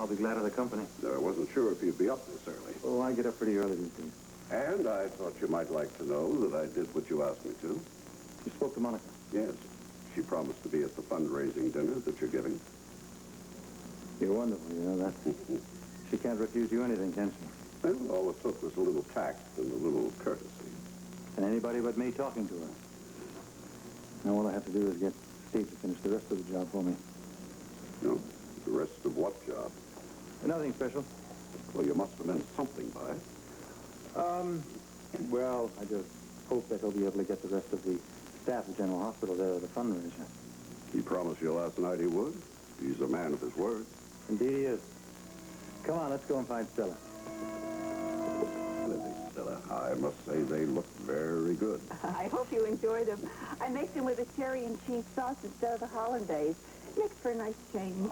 I'll be glad of the company. I wasn't sure if you'd be up this early. Oh, I get up pretty early these days. And I thought you might like to know that I did what you asked me to. You spoke to Monica? Yes. She promised to be at the fundraising dinner that you're giving. You're wonderful, you know that. She can't refuse you anything, can she? Well, all it took was a little tact and a little courtesy. And anybody but me talking to her. Now all I have to do is get Steve to finish the rest of the job for me. No? The rest of what job? Nothing special. Well, you must have meant something by it. Well, I just hope that he'll be able to get the rest of the staff at General Hospital there at the fundraiser. He promised you last night he would. He's a man of his word. Indeed he is. Come on, let's go and find Stella. Lily, Stella, I must say they look very good. I hope you enjoy them. I mixed them with a cherry and cheese sauce instead of the hollandaise. Makes for a nice change.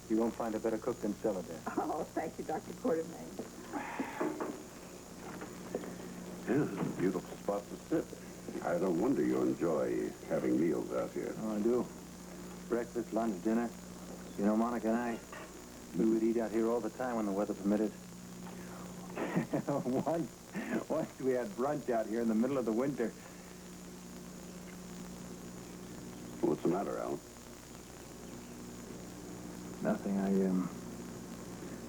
You won't find a better cook than Stella there. Oh, thank you, Dr. Quartermain. Yeah, beautiful spot to sit. I don't wonder you enjoy having meals out here. Oh, I do. Breakfast, lunch, dinner. You know, Monica and I, we would eat out here all the time when the weather permitted. Once we had brunch out here in the middle of the winter. What's the matter, Alan? Nothing.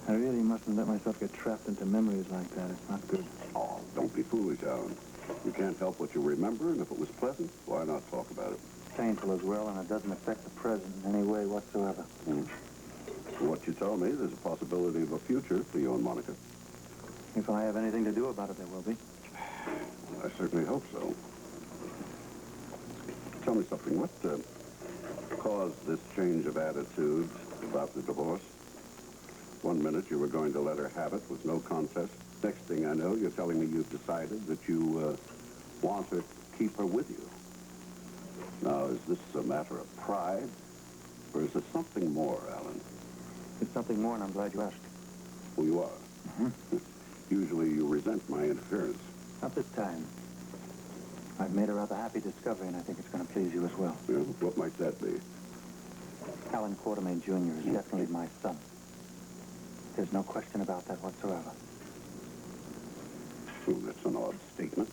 I really mustn't let myself get trapped into memories like that. It's not good. Oh, don't be foolish, Alan. You can't help what you remember, and if it was pleasant, why not talk about it? Painful as well, and it doesn't affect the present in any way whatsoever. From what you tell me, there's a possibility of a future for you and Monica. If I have anything to do about it, there will be. I certainly hope so. Tell me something. What caused this change of attitude about the divorce? 1 minute you were going to let her have it with no contest. Next thing I know, you're telling me you've decided that you want to keep her with you. Now, is this a matter of pride? Or is it something more, Alan? It's something more, and I'm glad you asked. Well, you are. Usually you resent my interference. Not this time. I've made a rather happy discovery, and I think it's going to please you as well. Yeah, what might that be? Alan Quartermain Jr. is definitely my son. There's no question about that whatsoever. Oh, that's an odd statement.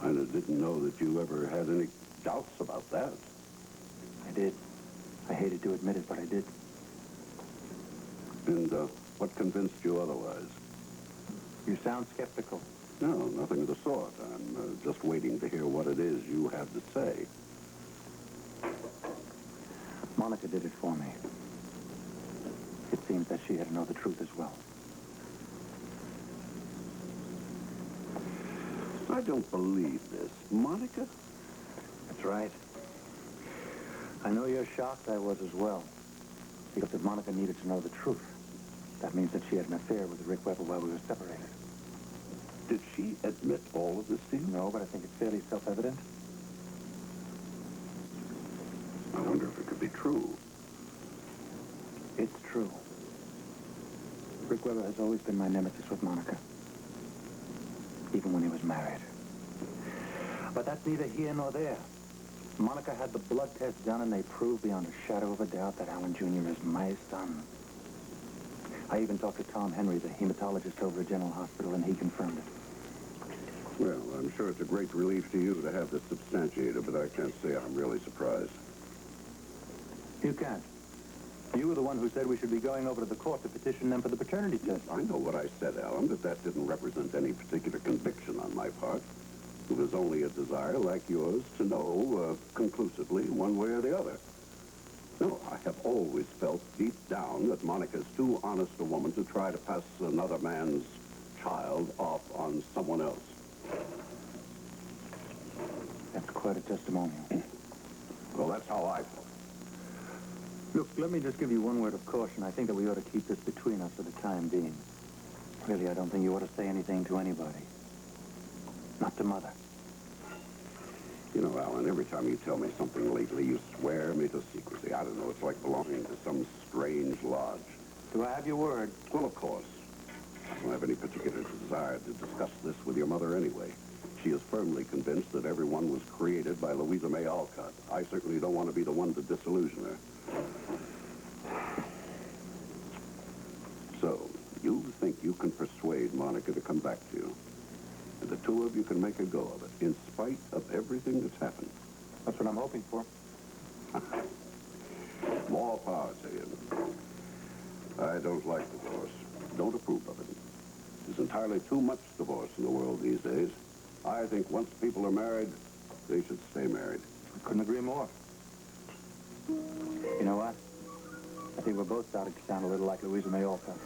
I didn't know that you ever had any doubts about that. I did. I hated to admit it, but I did. And what convinced you otherwise? You sound skeptical. No, nothing of the sort. I'm just waiting to hear what it is you have to say. Monica did it for me. It seems that she had to know the truth as well. I don't believe this. Monica? That's right. I know you're shocked. I was as well. Because if Monica needed to know the truth, that means that she had an affair with Rick Weber while we were separated. Did she admit all of this to you? No, but I think it's fairly self-evident. I wonder if it could be true. It's true. Rick Weber has always been my nemesis with Monica. Even when he was married. But that's neither here nor there. Monica had the blood test done, and they proved beyond a shadow of a doubt that Alan Jr. is my son. I even talked to Tom Henry, the hematologist over at General Hospital, and he confirmed it. Well, I'm sure it's a great relief to you to have this substantiated, but I can't say I'm really surprised. You can't. You were the one who said we should be going over to the court to petition them for the paternity test. I know what I said, Alan, but that didn't represent any particular conviction on my part. It was only a desire, like yours, to know conclusively one way or the other. No, I have always felt deep down that Monica's too honest a woman to try to pass another man's child off on someone else. That's quite a testimonial. Well, that's how I felt. Look, let me just give you one word of caution. I think that we ought to keep this between us for the time being. Really, I don't think you ought to say anything to anybody. Not to Mother. You know, Alan, every time you tell me something lately, you swear me to secrecy. I don't know, it's like belonging to some strange lodge. Do I have your word? Well, of course. I don't have any particular desire to discuss this with your mother anyway. She is firmly convinced that everyone was created by Louisa May Alcott. I certainly don't want to be the one to disillusion her. her to come back to you. And the two of you can make a go of it, in spite of everything that's happened. That's what I'm hoping for. More power to you. I don't like divorce. Don't approve of it. There's entirely too much divorce in the world these days. I think once people are married, they should stay married. I couldn't agree more. You know what? I think we're both starting to sound a little like Louisa May Alcott.